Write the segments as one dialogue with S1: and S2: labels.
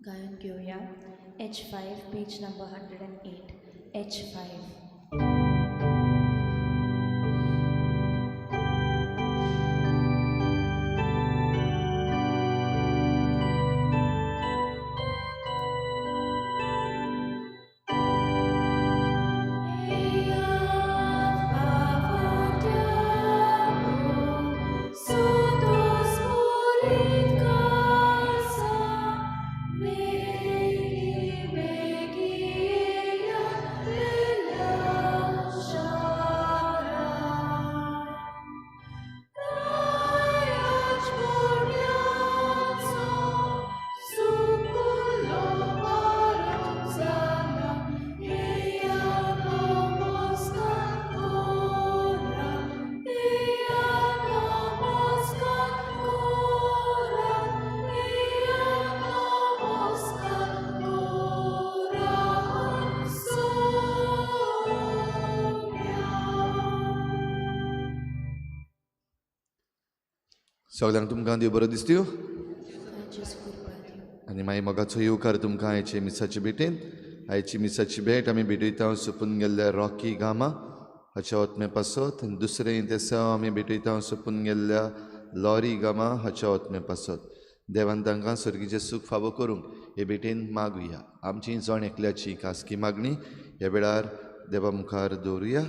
S1: गायन घेऊया H5 page number 108 H5.
S2: सगळ्यांक तुमकां देव बरो दिसत्यो आनी मागीर मोगाचो येवकार तुमकां आयचे मिसाचे भेटेन. आयची मिसाची भेट आमी भेटयता सोपून गेल्ल्या रॉकी गामा हाच्या ओतमे पासत. दुसरें तेसा आमी भेटयता सोपून गेल्ल्या लॉरी गामा हाच्या ओतमे पासत. देवान तांकां सर्गीचें सूख फावो करूंक हे भेटेन मागुया. आमची जण एकल्याची खासगी मागणी ह्या वेळार देवा मुखार दवरुया.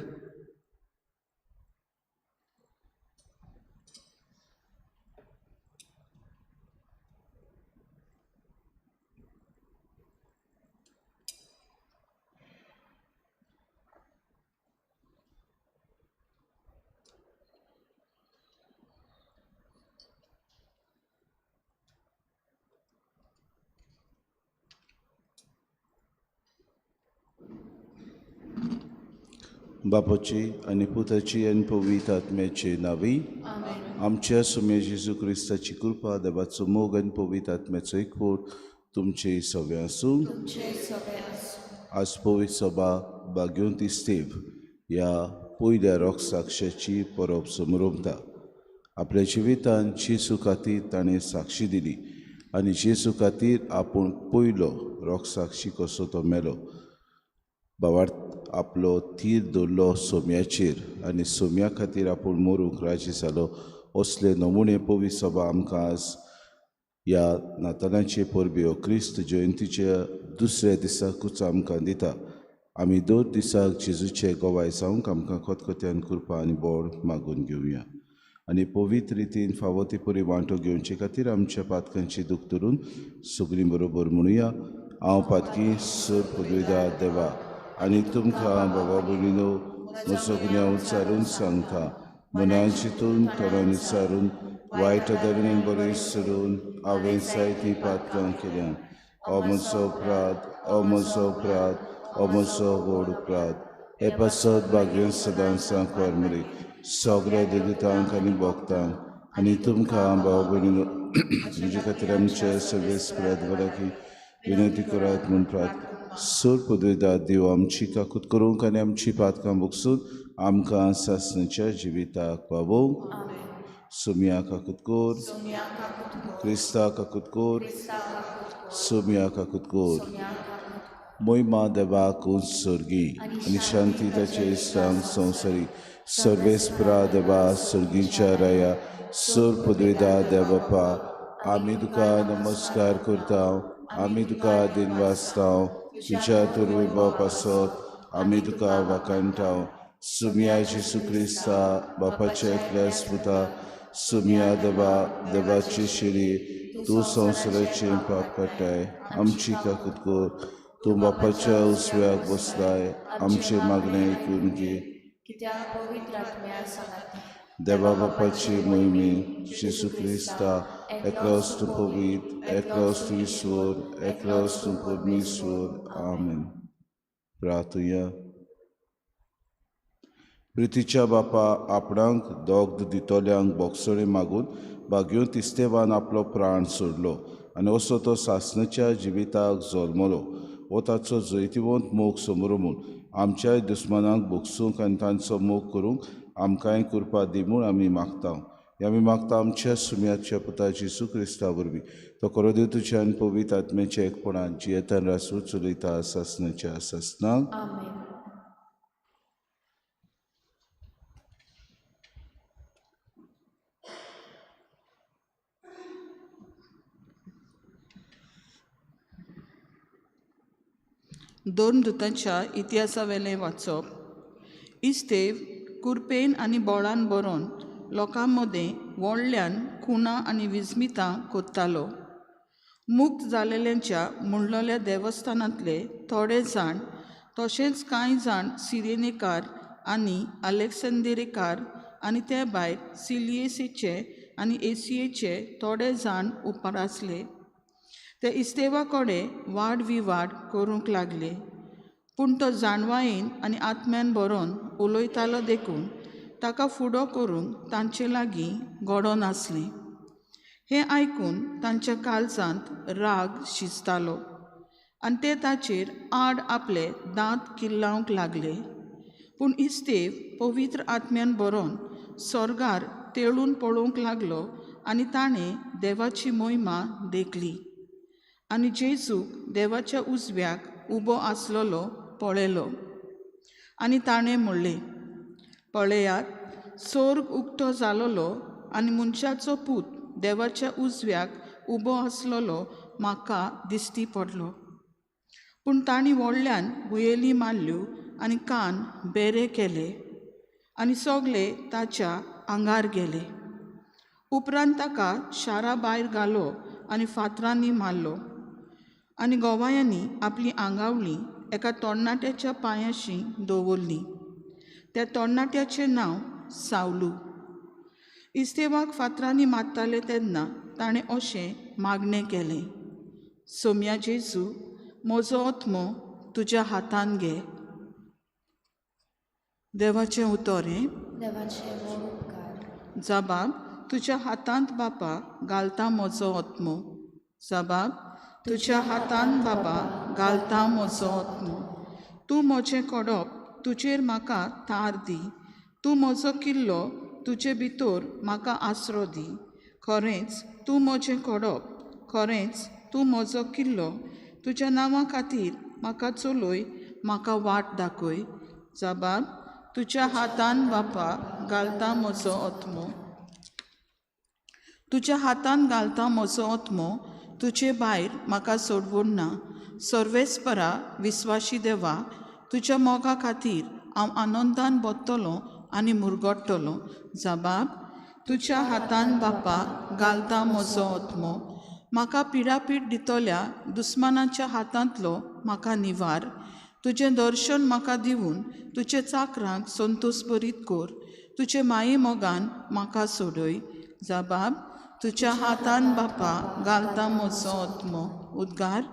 S3: बापाची आनी पुताची आनी पवित्र आत्म्याचे नावी. आमच्या सुमे जेजू क्रिस्ताची कृपा, देवाचो मोग आनी पवित्र आत्म्याचो एकवट तुमचे सगळे आसूं. आज पवित्र सभा बाग्योन तिस्तेव ह्या पयल्या रोख साक्षाची परब समोरमता. आपल्या जिवितान जेजू खातीर ताणें साक्षी दिली आनी जेजू खातीर आपूण पयलो रोख साक्षी कसो तो मेलो. भावार्थ आपलो थीर दवरलो सोम्याचेर आनी सोम्या खातीर आपूण मरूंक राजी जालो. असले नमुने पवित्र सभा आमकां आज ह्या नातालांचे परबे क्रिस्त जयंतीच्या दुसऱ्या दिसाकूच आमकां दिता. आमी दर दिसाक जेजूचे गोवाय जावंक आमकां खतखत्यान कृपा आनी बोड मागून घेवया आनी पवित्र रितीन फावो ती परी वांटो घेवचे खातीर आमच्या पातकांची दूख धरून सगळीं बरोबर म्हणुया. हांव पातकी सर पदवीदार देवा आनी तुमकां बाबा भयणीनो म्हजो गुन्यांव विचारून सांगता. मनान चिंतून तोंडान विचारून वायट धर्मीक बरें सोडून हांवें जायतीं पातकां केल्यां. हो म्हजो अपराध, हो म्हजो अपराध, हो म्हजो व्हड अपराध. हे पासत भाग्येन सदांच सांकवार मरे सगळ्या देगतांक आनी भोगतांक आनी तुमकां भाव भयणीनो म्हजे खातीर आमच्या सर्वेस्पराद वराकी विनंती करात म्हूण प्रार्थना. सर पदवीदार देव आमची काकूट करूंक आनी आमची पातकां भोगसून आमकां सासणाच्या जिविताक पावोवंक. सोम्या काकूट कोर, क्रिस्ता काकूट कोर, सोम्या काकूट कोर. मोहिमा देवाक सर्गी आनी शांती ताचे इश्टांक संवसारी. सर्वेस्परा देवा सर्गीच्या राया सर पदवीदार देवपा आमी तुका नमस्कार करता. आमी तुका दिनवासता. तुज्या तुरविभाव पासत आमी तुका वाखाणटाव. सोम्या जेजू क्रिस्ता बापाच्या एकल्याच पुता. सोम्या देवा देवाची शिरी तूं संवसाराचें पाप काडटाय. आमची काकूट कोर. तूं बापाच्या उसव्याक बसलाय. आमचे मागणें आयकून घे. देवा बापाची मोहिमी जेजू क्रिस्ता एकलोच तूं पवित्र, एकलोच तूं ईश्वर, एकलोच तूं परमेश्वर. आमेन. प्रार्थुया. प्रितीच्या बापा आपणाक दोग दितोल्यांक बोगसणे मागून भाग्योन तिस्तेवान आपलो प्राण सोडलो आनी असो तो सासणाच्या जिविताक जल्मलो. हो ताचो जैतिवंत मोग समोरमून आमच्या दुस्मानांक भोगसूंक आनी तांचो मोग करूंक आमकांय कृपा दी म्हूण आमी मागता. हे आमी मागता आमच्या सुम्याच्या पुता जेजू क्रिस्ता वरवीं तो कोरोदेव तुज्या आनी पवित्र आत्म्याच्या एकपणान जियेतान रासूं चलयता सासणाच्या सासणाक
S1: आमेन.
S4: दोन दुतांच्या इतिहासावेलें वाचप. इस्तेव कुरपेन आनी बोळान बरोवन लोकां मदें व्हडल्यान खुणां आनी विस्मितां कोत्तालो. मुक्त जालेल्यांच्या मुणलोल्या देवस्थानांतले थोडे जाण तशेंच कांय जाण सिरेनेकार आनी अलेक्सेंद्रेकार आनी ते भायर सिलियेसीचे आनी एसियेचे थोडे जाण उपारासले. ते इस्तेवा कडेन वाड विवाड करूंक लागले. पूण तो जाणवायेन आनी आत्म्यान बरोवन उलयतालो देखून ताका फुडो करूंक तांचे लागीं घोडो नासलें. हें आयकून तांच्या काळजांत राग शिजतालो आनी ते ताचेर आड आपले दांत किल्लावंक लागले. पूण इस्तेव पवित्र आत्म्यान बरोवन स्वर्गार तेळून पळोवंक लागलो आनी ताणें देवाची महिमा देखली आनी जेजूक देवाच्या उजव्याक उबो आसलोलो पळयलो. आनी ताणें म्हणलें, पळयात, स्वर्ग उक्तो जालोलो आनी मनशाचो पूत देवाच्या उजव्याक उबो आसलोलो म्हाका दिश्टी पडलो. पूण तांणी व्हडल्यान बुयेली मारल्यो आनी कान बेरे केले आनी सोगले ताच्या आंगार गेले. उपरांत ताका शारा भायर घालो आनी फातरांनी मारलो. आनी गोवायांनी आपली आंगावळी एका तरणाट्याच्या पांयाशी दवरली. त्या तरणाट्याचें नांव सावलू. इस्तेवाक फातरांनी मारताले तेन्ना ताणें अशें मागणें केलें, सोम्या जेजू, म्हजो आत्मो तुज्या हातान घे. देवाचें उतर हें
S1: देवाचे व्हड उपकार.
S4: जबाब, तुज्या हातांत बापा घालता म्हजो आत्मो. जबाब, तुज्या हातान बाबा घालता म्हजो आत्मो. तूं म्हजें कडप, तुजेर म्हाका थार दी. तूं म्हजो किल्लो, तुजे भितर म्हाका आसरो दी. खरेंच तूं म्हजें कडप, खरेंच तूं म्हजो किल्लो. तुज्या नांवा खातीर म्हाका चलोय, म्हाका वाट दाखय. जबाब, तुज्या हातान बापा घालता म्हजो आत्मो. तुज्या हातान घालता म्हजो आत्मो. तुजे भायर म्हाका सोडवून ना. सर्वेस्परा विस्वाशी देवा, तुज्या मोगा खातीर हांव आनंदान बोत्तलों आनी मुरगोडटलों. जबाब, तुज्या हातान बापा घालता म्हजो आत्मो. म्हाका पिडापीड दितोल्या दुस्मानाच्या हातांतलो म्हाका निवार. तुजें दर्शन म्हाका दिवून तुजे चाकरांक संतोश बरीत कर. तुजे माये मोगान म्हाका सोडय. जबाब, तुज्या हातान बापा घालता म्हजो आत्मो. उद्गार.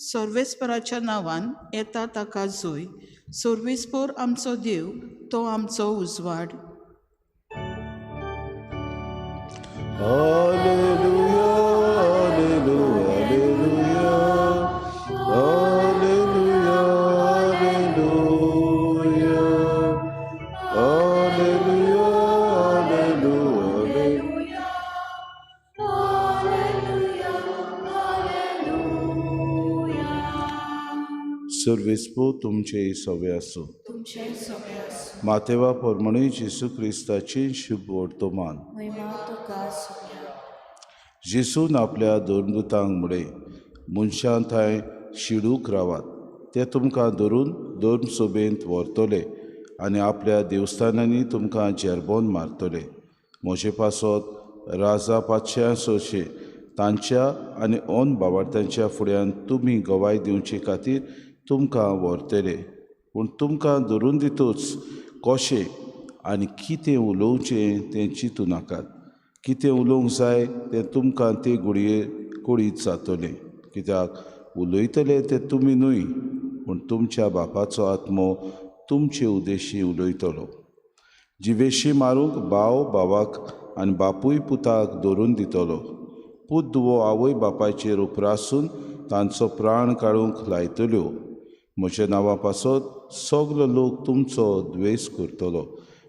S4: सर्वेस्पराच्या नांवान येता ताका जोय. सर्वेस्पर आमचो देव, तो आमचो उजवाड.
S3: Hallelujah, hallelujah, hallelujah, hallelujah, hallelujah, hallelujah, hallelujah. सर्वेस्पो तुमचे सवे आसूं.
S1: तुमचे सगळे आसूं.
S3: मातेवा पोरमणी जेसू क्रिस्ताची शुभ वर्तमान.
S1: महिमा तुका सोम्या.
S3: जेसून आपल्या दोन दुतांक मुळे मनशां थंय शिडूक रावात. ते तुमकां धरून दोन सोबेंत व्हरतले आनी आपल्या देवस्थानांनी तुमकां जेरबोन मारतले. म्हजे पासत राजा पातशा सोशे तांच्या आनी ओन भावार्थांच्या फुड्यान तुमी गवाय दिवचे खातीर तुमकां व्हरतले. पूण तुमकां धरून दितूच कशें आनी कितें उलोवचें तें चिंतू नाकात. कितें उलोवंक जाय तें तुमकां ते घडये कळीत जातलें. कित्याक उलयतले ते तुमी न्हय, पूण तुमच्या बापाचो आत्मो तुमचे उद्देशी उलयतलो. जिवेशी मारूंक भाव भावाक आनी बापूय पुताक दवरून दितलो. पूत धुवो आवय बापायचेर उपरासून तांचो प्राण काडूंक लायतल्यो. म्हज्या नांवा पासत सगलो लोक तुमचो द्वेस करतलो,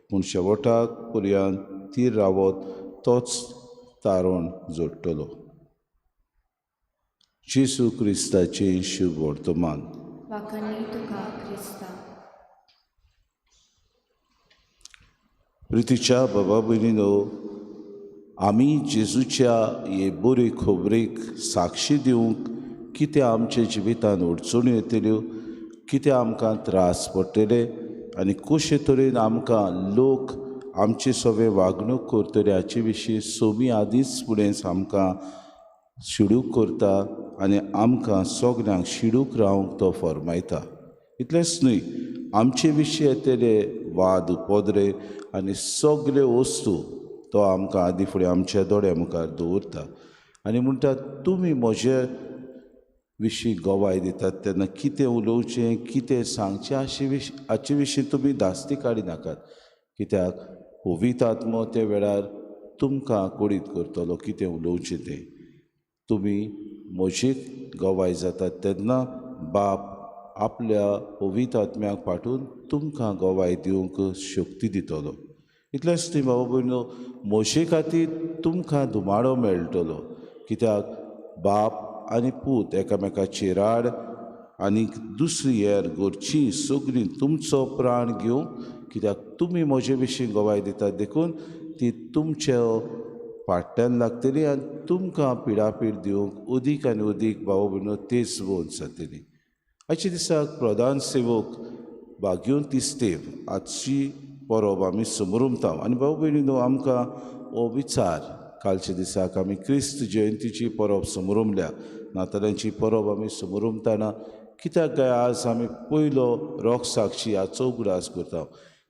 S3: पूण शेवटाक पर्यंत तीर रावत तोच तारण जोडटलो. जेसू क्रिस्ताचें शुभ वर्तमान.
S1: वाखाणली तुका क्रिस्ता.
S3: प्रितीच्या बाबा भयणीनो, आमी जेजूच्या हे बरे खबरेक साक्षी दिवंक कितें आमच्या जिवितांत अडचण्यो येतल्यो, कितें आमकां त्रास पडटले आनी कशे तरेन आमकां लोक आमचे सगळे वागणूक करतले हाचे विशीं सोमी आदींच फुडें आमकां शिडूक करता आनी आमकां सगल्यांक शिडूक रावंक तो फरमायता. इतलेंच न्हय, आमचे विशीं येतले वाद उपद्रे आनी सगळे वस्तू तो आमकां आदीं फुडें आमच्या दोळ्या मुखार दवरता आनी म्हणटा तुमी म्हजे विशीं गोवाय दितात तेन्ना कितें उलोवचें, कितें सांगचें हाचे विशीं तुमी धास्ती काडिनाकात, कित्याक पवित्र आत्मो ते वेळार तुमकां कुडीत करतलो कितें उलोवचें तें. तुमी म्हजी गोवाय जातात तेन्ना बाप आपल्या पवित्र आत्म्याक पाठोवन तुमकां गोवाय दिवंक शक्ती दितलो. इतलेंच न्ही बाबा भयणो, म्हजे खातीर तुमकां धुमाडो मेळटलो, कित्याक बाप आनी पूत एकामेकाची राड आनी दुसरी हेर घरचीं सगळीं तुमचो प्राण घेवंक, कित्याक तुमी म्हजे विशीं गोवाय दितात देखून ती तुमच्या पाट्ट्यान लागतली आनी तुमकां पिडापीड दिवंक अदीक आनी अदीक बाबा भयणो तेच वोन जातली. आयच्या दिसाक प्रधान सेवक भाग्योन तिस्तेव आजची परब आमी समरुमता आनी बाबा भयणीनो आमकां हो विचार कालच्या दिसाक आमी क्रिस्त जयंतीची परब समरुमल्या, नातालांची परब आमी समरुमतना कित्याक काय आज आमी पयलो रोख साक्षी हाचो उगडास करता,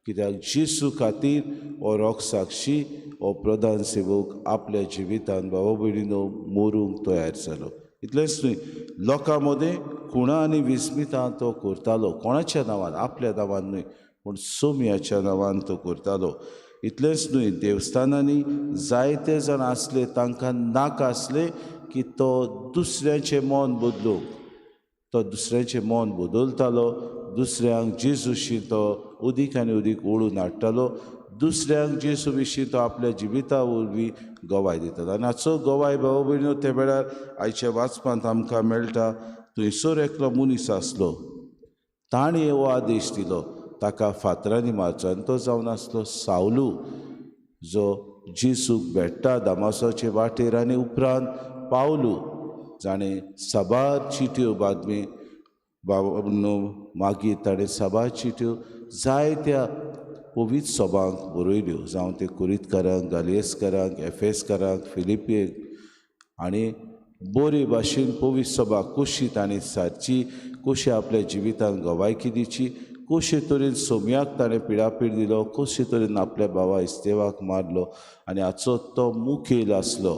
S3: कित्याक जेसू खातीर हो रोख साक्षी हो प्रधान सेवक आपल्या जिवितांत बाबा भयणीनो मरूंक तयार जालो. इतलेंच न्हय, लोकां मदें खुणां आनी विस्मितां तो करतालो, कोणाच्या नांवान, आपल्या नांवान न्हय पूण सोम्याच्या नांवान तो करतालो. इतलेंच न्हय, देवस्थानांनी जायते जाण आसले तांकां नाका आसले की तो दुसऱ्याचें मन बदलूंक, तो दुसऱ्याचें मन बदलतालो, दुसऱ्यांक जेजूशी तो अदीक आनी अदीक ओळून हाडटालो, दुसऱ्यांक जेजू विशीं तो आपल्या जिविता वरवीं गोवाय दितालो. आनी हाचो गोवाय बाबा भयणीनो त्या वेळार आयच्या वाचपांत आमकां मेळटा. थंयसर एकलो मनीस आसलो, ताणें हो आदेश दिलो ताका फातरांनी मारचो आनी तो जावन आसलो सावलू, जो जेजूक भेट्टा दामासाचे वाटेर आनी उपरांत पावलू. जाणें साबार चिट्यो बातमी बाबा मागीर ताणें साबार चिट्यो जायत्या पवित्र सभांक बरयल्यो, जावं ते कुरितकारांक, गालियेसकारांक, एफेसकारांक, फिलिपियेक आनी बरे भाशेन पवित्र सभा कशी ताणें सारची, कशी आपल्या जिवितांत गोवायकी दिवची, कशे तरेन सोम्याक ताणें पिडापीड दिलो, कशे तरेन आपल्या भावा इस्तेवाक मारलो आनी हाचो तो मुखेल आसलो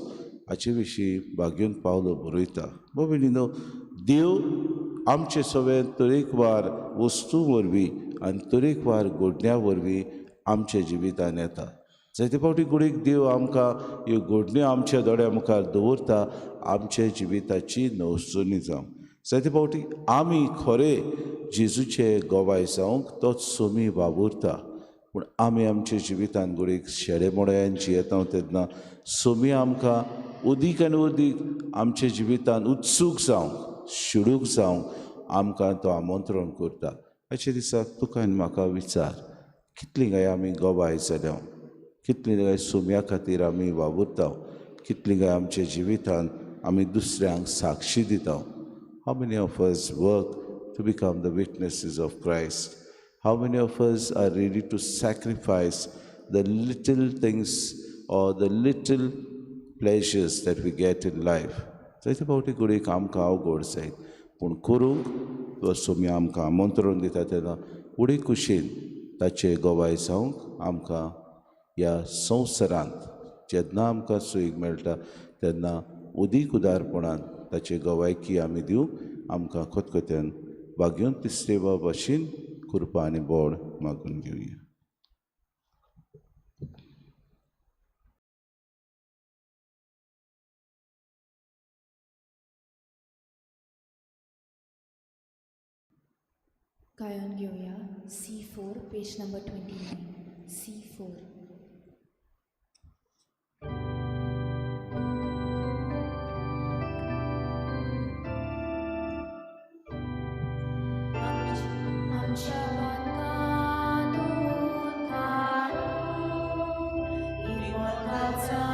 S3: हाचे विशीं भाग्योन पावलो बरयता. भयणीनो, देव आमचे सगळे तरेकवार वस्तू वरवीं आनी तरेकवार घडण्यां वरवीं आमच्या जिवितांत येता. जायते फावटी कुडीक देव आमकां ह्यो घडण्यो आमच्या दोळ्या मुखार दवरता आमच्या जिविताची नवसुणी जावंक. जायते फावटी आमी खरे जेजूचे गोवाय जावंक तोच सोमी वावुरता, पूण आमी आमच्या जिवितांत घडीक शेडेमोड्यान जियेता तेन्ना सोमी आमकां अदीक आनी अदीक आमच्या जिवितांत उत्सूक जावंक, शिडूक जावंक आमकां तो आमंत्रण करता. हाचे दिसाक तुका आनी म्हाका विचार, कितलीं काय आमी गोवाय जाल्या, कितलीं काय सोम्या खातीर आमी वावुरता, कितलीं काय आमच्या जिवितांत आमी दुसऱ्यांक साक्षी दिता. How many of us work to become the witnesses of Christ? How many of us are ready to sacrifice the little things or the little pleasures that we get in life? जायते फावटी घडीक आमकां अवघड जायत, पूण करूंक तो सोमी आमकां आमंत्रण दिता तेन्ना उडे कुशीन ताचे गोवाय जावंक आमकां ह्या संवसारांत जेन्ना आमकां सोयीक मेळटा तेन्ना अदीक उदारपणान ताचे गोवायकी आमी दिवंक आमकां खतखत्यान वागून तिसरेवा भाशेन कृपा आनी बोड मागून घेवया.
S1: गायन घेऊया C4 पेज नंबर 29. C4. आमच्या मनातून काढून इमोताचा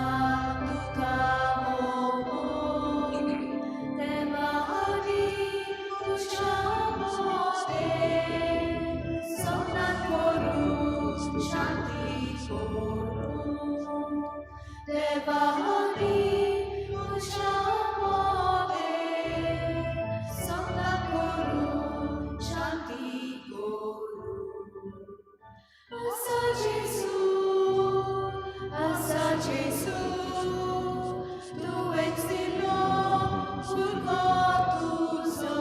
S1: तुका मोहून तेव्हा हरी तुझ्या मोठे स्वप्नात करून शांती करून तेव्हा हरी तुझ्या मोठे स्वप्नात करून शांती Asa Jesu, tu exilo, purgatuso.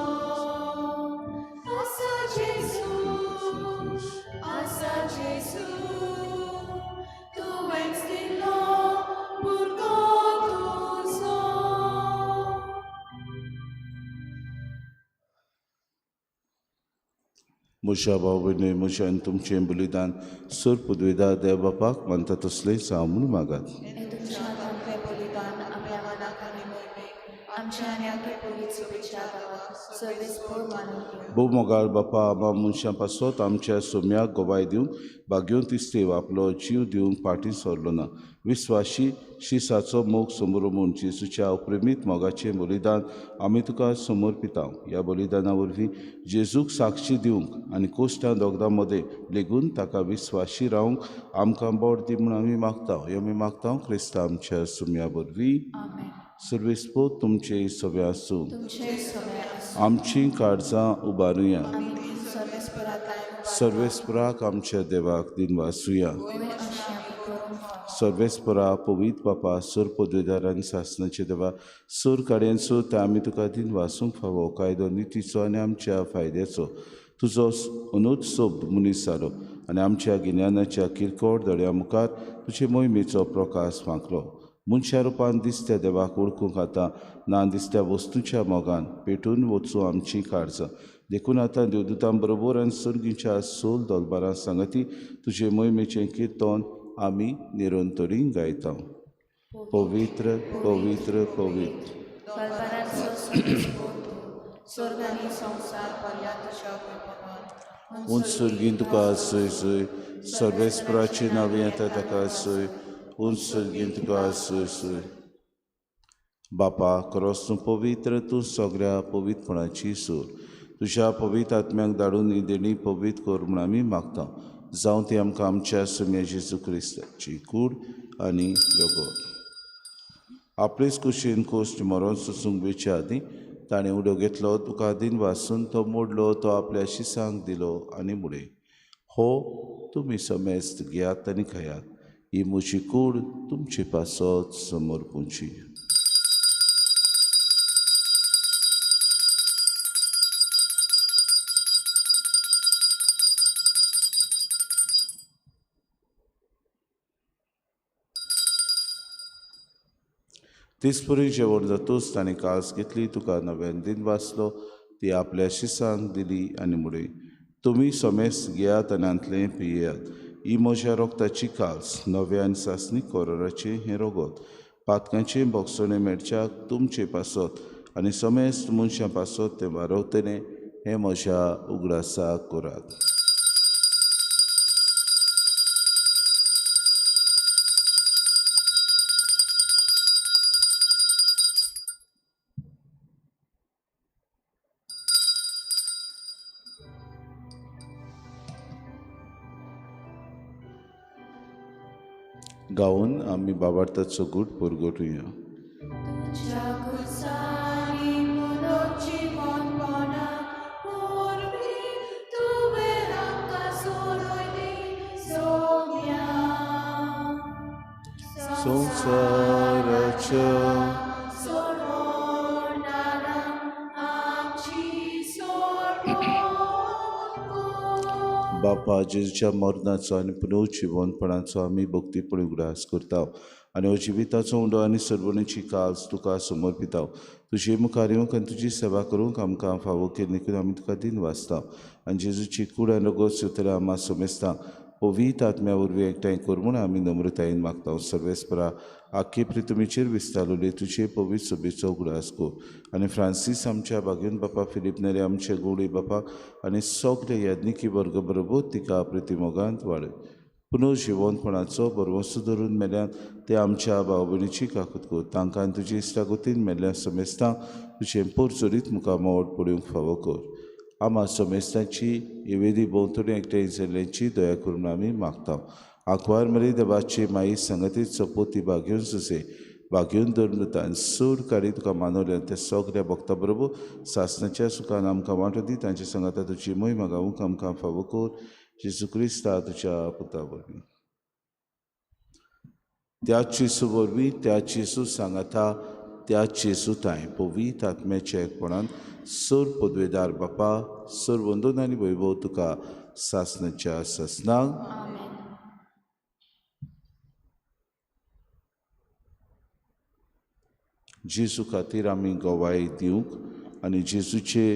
S1: Asa Jesu, tu exilo, purgatuso.
S3: म्हज्या भाव भयणी म्हज्यान तुमचें बलिदान सर पदवेदार देव बापाक मानता तसलें जावं म्हूण मागात.
S1: हे तुमच्या आत्म्या बलिदान आपल्या मनाक आनी मोहिमेक आमच्या आनी आख्या पवित्र शुभेच्छा गावाक सर्वेस्पर मानून घेऊ.
S3: भोव मोगाळ बापा आमा मनशां पासत आमच्या सोम्याक गोवाय दिवंक भाग्योन तिस्तेव आपलो जीव दिवंक फाटीं सरलो ना. विस्वाशी शिसाचो मोग समोर म्हूण जेजूच्या अप्रेमीत मोगाचें बलिदान आमी तुका समर्पिता. ह्या बलिदाना वरवीं जेजूक साक्षी दिवंक आनी कोश्टां दोगदां मदें लेगून ताका विस्वाशी रावंक आमकां बोड दी म्हूण आमी मागता. हे आमी मागता क्रिस्ता आमच्या सोम्या वरवीं.
S1: आमेन.
S3: सर्वेस्पर तुमचे सगळे आसूं.
S1: तुमचे सगळे आसूं.
S3: आमचीं काळजां उबारुया.
S1: आमी सर्वेस्पराक
S3: सर्वेस्पराक आमच्या देवाक दिन वाचुया.
S1: अशें आमी करूंक फावो.
S3: सर्वेस्परा पवित्र बापा सर पदवेदार आनी सासणाचे देवा सर काड्यांचो ते आमी तुका दिन वाचूंक फावो कायदो नितीचो आनी आमच्या फायद्याचो तुजो अनुत्सव मनीस जालो आनी आमच्या गिन्यानाच्या किरकोळ दड्या मुखार तुजे मोहिमेचो प्रकाश मागलो. मनशा रुपान दिसत्या देवाक वळखूंक आतां ना दिसत्या वस्तूच्या मोगान पेटून वचूं आमचीं काळजां देखून आतां देवदूतां बरोबर आनी सर्गीच्या सोल दोलबारां सांगती तुजे मोहिमेचें किर्तन आमी निरंतरी गायता. पवित्र पवित्र पवित्र
S1: कल्पनाचो सर्वेस्पर स्वर्ग आनी संवसार पडल्या तुज्या वैभवान.
S3: उंचसर्गीन तुका आसय सय सर्वेस्पराची नांवी येता ताका आसय उंचसर्गीन तुका आसय सय. बापा खरोच तूं पवित्र तूं सगळ्या पवित्रपणाची सूर तुज्या पवित्र आत्म्याक धाडून ही देणी पवित्र कर म्हूण आमी मागता. जावं ती आमकां आमच्या सोम्या जेजू क्रिस्ताची कूड आनी रगत. आपलेच कुशीन कोश्ट मरोन सुसूंक वेच्या आदीं ताणें उडो घेतलो तुका दिन वाचून तो मोडलो तो आपल्या शिसांक दिलो आनी मुडे हो तुमी समेस्त घेयात आनी खायात. ही म्हजी कूड तुमचे पासत समर्पूंची. तिसपरी जेवण जातूच ताणें कास घेतली तुका नव्यान दिन वाचलो ती आपल्या शिसांक दिली आनी मुडे तुमी समेस्त घेयात आनी आंतलें पियेयात. ही म्हज्या रोगताची कास नव्यान सासणी कोराराचें हें रगत पातकांचें बोगसणें मेळच्याक तुमचे पासत आनी समेस्त मनशां पासत तें वारवतलें हें म्हज्या उगडासाक करात. गावन आमी बाबार्थाचो गूट परगटुया.
S1: तुझ्या कुसानी मनोची मनपणा पोरवी तुवें आमकां सोडली सोम्या.
S3: संवसाराच्या
S1: सोडवणारा आमची
S3: बापा जेजूच्या मरणाचो आनी पुनव जिवंतपणाचो आमी भक्तीपणी उगडास करता आनी हो जिविताचो उंडो आनी सर्वणेची काळज तुका समर्पिता. तुजे मुखार येवंक आनी तुजी सेवा करूंक आमकां फावो केली देखून आमी तुका दिन वाचता आनी जेजूची कूड आनी रगत सुतरां आमां सोमेस्ता पवित्र आत्म्या वरवीं एकठांय कर म्हूण आमी नम्रतायेन मागता. सर्वेस्परा आख्खे प्रितुमेचेर विस्तारलेले तुजे पवित्र सभेचो उगडास कर आनी फ्रांसीस आमच्या बागेन बापा फिलीप नेरे आमचे गोडे बापाक आनी सगळे याज्ञिकी वर्ग बरोबर तिका प्रितिमोगांत वाडय. पुनव जिवंतपणाचो बरवंसो धरून मेल्यान ते आमच्या भाव भयणीची काकूत कर. तांकां तुजे इश्टागतीन मेल्ल्या समेस्तां तुजें पोरचोरीत मुखार मोड पडूंक फावो कर. आमा समेस्तांची येवेदी भोंवतणी एकठांय जाल्ल्यांची दया करून आमी मागता. आंकवार मरे देवाची माई संगतीत चपोती भाग्योन सुसे भाग्योन धर्मतान सूर काडी तुका मानवल्या त्या सगळ्या भक्तां बरोबर सासणाच्या सुखान आमकां वांटो दी. तांचे सांगाता तुजी महिमा गावूंक आमकां फावो कर. जेजू क्रिस्ता तुज्या पुता वरवीं त्याच जेजू वरवीं त्याच जेजू सांगाता त्याच जेजू ताय पवित्र आत्म्याच्या एकपणान सर पदवेदार बापा सर वंदन आनी वैभव तुका सासणाच्या ससनाक
S1: आमेन.
S3: जेजू खातीर आमी गोवाई दिवंक आनी जेजूचे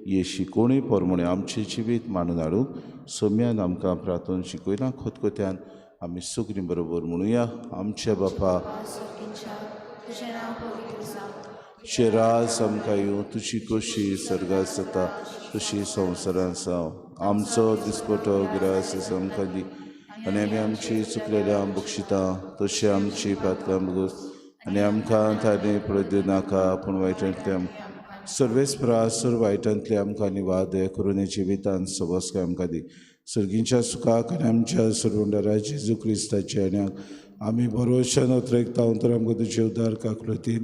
S3: हे शिकोवणे प्रमाणे आमचें जिवीत मांडून हाडूंक सोम्यान आमकां प्रार्थना शिकयलां. खोतकोत्यान आमी सगळीं बरोबर म्हणुया. आमच्या बापा
S1: तुजें नांव पवित्र जावं.
S3: तुजें राज आमकां येवं. तुजी कशी सर्गांत जाता तशी संवसारांत जावं. आमचो दिसपटो गिरास आमकां दी आनी आमी आमची चुकलेल्या बक्षिता तशी आमची पातकां बगोस आनी आमकां थाने पडूं नाका पूण वायटांतल्यान सर्वेस्परा सर वायटांतले आमकां निवाद करून जिवितांत सबस्काय आमकां दी. सर्गींच्या सुखाक आनी आमच्या सर्वंडरा जेजू क्रिस्ताच्या आन्याक आमी भरोशान उतरेकता तर आमकां तुजे उदार काकुळतीन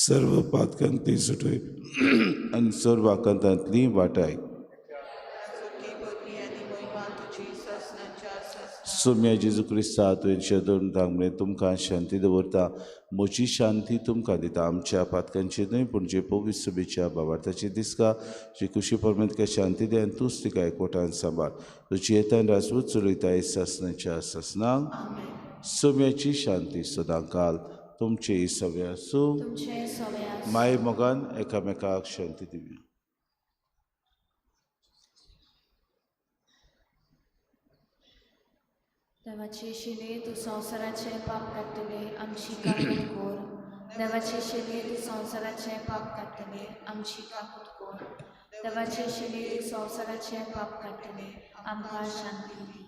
S3: सर्व पातकांतली सुटय आनी सर्व आकांतांतली वाटाय. सोम्या जेजू क्रिस्ता तुवें दोन धांगणे तुमकां शांती दवरता. म्हजी शांती तुमकां दिता. आमच्या पातकांची न्हय पूण जे पवित्र सभेच्या भावार्थाची दिसका जी खुशी परमेन तिका शांती दे आनी तूंच तिका एकवटान सांबाळ. तुजी येतान राजवूत चलयताय सासणाच्या सासनाक. सोम्याची शांती सदांकाल तुमचे सगळे आसूं.
S1: तुमचे सगळे आसूं.
S3: माय मोगान एकामेकाक शांती दिवया.
S1: देवाचे शिले तूं संवसाराचे पाप काडटले आमची काकूत कोर. देवाचे शिले तूं संवसाराचे पाप काडटले आमची काकूत कोर. देवाचे शिले तूं संवसाराचे पाप काडटले आमकां शांती दी.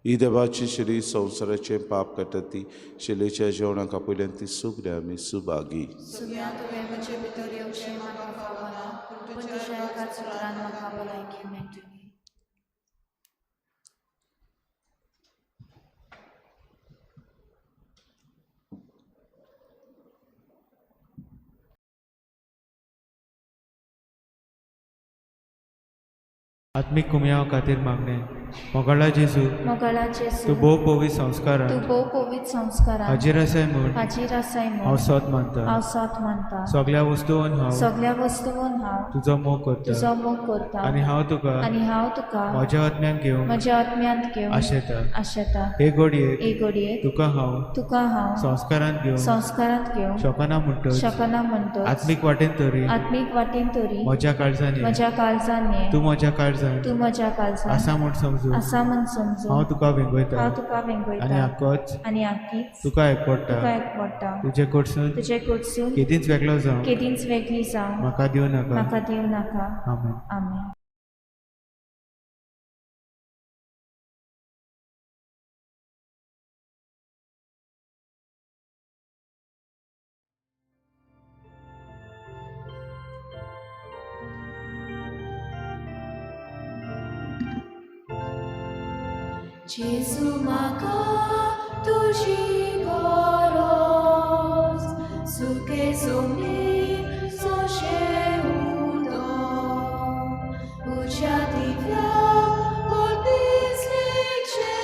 S3: ही देवाची शिली संवसाराचे पाप काडटा ती शिलेच्या जेवणाक आपयल्यान ती सगळ्या आमी सुभागी.
S1: सुम्या तुवें म्हजे भितर येवचें म्हाका फावना पूण तुज्या एका सुत्रान म्हाका भलायकी मेळटली.
S5: आत्मीक कुमया खातीर मागणे मोगाळा जेजू
S1: मोगाळा जेजू
S5: तूं भोव पवित्र संस्कारान
S1: तूं भोव पवित्र संस्कारान
S5: हाजीर आसाय म्हूण
S1: हाजीर आसाय
S5: हांव
S1: म्हूण
S5: सोत मानता.
S1: हांव साथ मानता.
S5: सगळ्या वस्तूंन हांव
S1: सगळ्या वस्तूंन हांव
S5: तुजो मोग करता
S1: तुजो मोग करता
S5: आनी हांव तुका
S1: आनी हांव तुका
S5: म्हज्या आत्म्यान घेवन
S1: म्हज्या आत्म्यांत घेवन
S5: आशेता.
S1: आशेता.
S5: हे घडयेक
S1: हे घडयेक
S5: तुका हांव संस्कारांत घेवन
S1: संस्कारांत घेवन
S5: शकना म्हणटच
S1: शकना म्हणटच
S5: आत्मीक वाटेन तरी
S1: आत्मीक वाटेन तरी
S5: म्हज्या काळजांनी
S1: म्हज्या काळजांनी
S5: तूं म्हज्या काळजांत
S1: तूं म्हज्या काळजांत
S5: आसा म्हूण समजून
S1: आसा म्हूण समजून
S5: हांव तुका वेंगयता
S1: हांव तुका
S5: आनी
S1: वेंगयता
S5: आक्कोच
S1: आनी आख्खीच
S5: तुका एकवडटा.
S1: तुका एकवडटा.
S5: तुजे कडसून
S1: तुजे कडसून
S5: केदींच वेगळो जावं
S1: केदींच वेगळी जावं
S5: म्हाका दिवं नाका.
S1: म्हाका दिवं नाका.
S5: आमेन.
S1: आमेन. जेजू म्हाका तुजी गरज सुके सोमी सोशे उदक उज्या दिव्या पोरदिसलेचे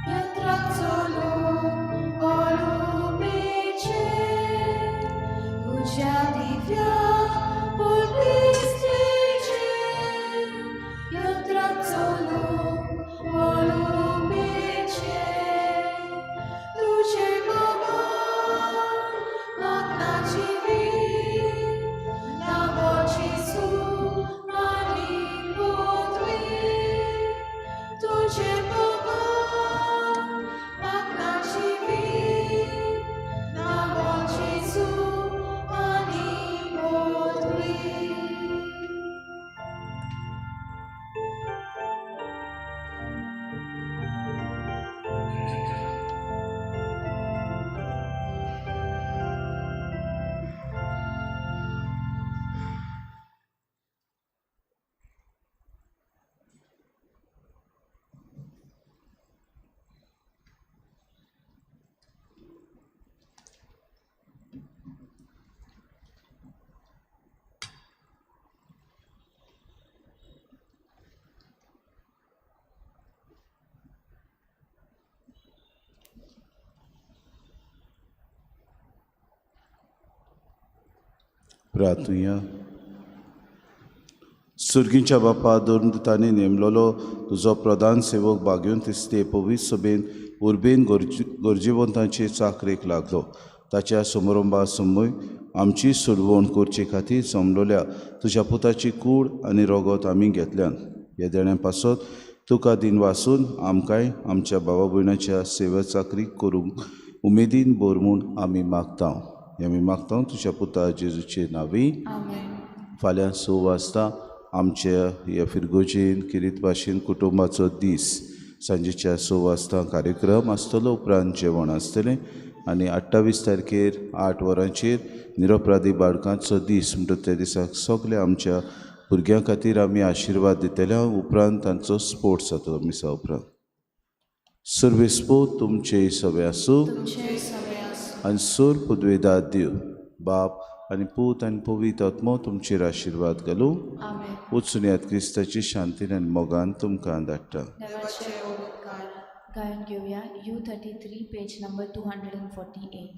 S1: यत्राक चलूंक ओलुपेचे त्या पोटलीचे यंत्राचो लोक वळूबेचे तुझे भगवान मागनाची वीर नावाची सूप आणि पृथ्वी तुझे भगवान मागनाची वीर नावाची सूप आणि पृथ्वी
S3: प्रार्थुया. सुर्गींच्या बापा दोरतांनी नेमलेलो तुजो प्रधान सेवक बागेवन तिस्ते पवित्र सभेन उर्बेन गरजेवंतांचे चाकरेक लागलो. ताच्या समारंभा समूय आमची सोडवण करचे खातीर जमलोल्या तुज्या पुताची कूड आनी रगत आमी घेतल्यान. हे देण्या पासत तुका दिन वासून आमकांय आमच्या भावा भयणाच्या सेवे चाकरीक करूंक उमेदीन भर म्हूण आमी मागता. आमी मागता तुज्या पुता जेजूचे नांवी. फाल्यां 6 वाजता आमच्या ह्या फिरगोजेन किरीत भाशेन कुटुंबाचो दीस सांजेच्या 6 वाजता कार्यक्रम आसतलो. उपरांत जेवण आसतलें आनी 28 तारखेर 8 वरांचेर निरपराधी बाळकांचो दीस म्हणटा त्या दिसाक सगल्या आमच्या भुरग्यां खातीर आमी आशिर्वाद दितल्या. उपरांत तांचो स्पोर्ट्स जातलो मिसा उपरांत. सर्वेस्पो तुमचे सवे आसूं आनी सोर पुदवेदाद दिव बाप आनी पूत आनी पवित्र आत्मो तुमचेर आशिर्वाद घालूं. वचून येयात क्रिस्ताची शांतीन आनी मोगान तुमकां धाडटा.
S1: गायन घेऊया U33 पेज नंबर 248.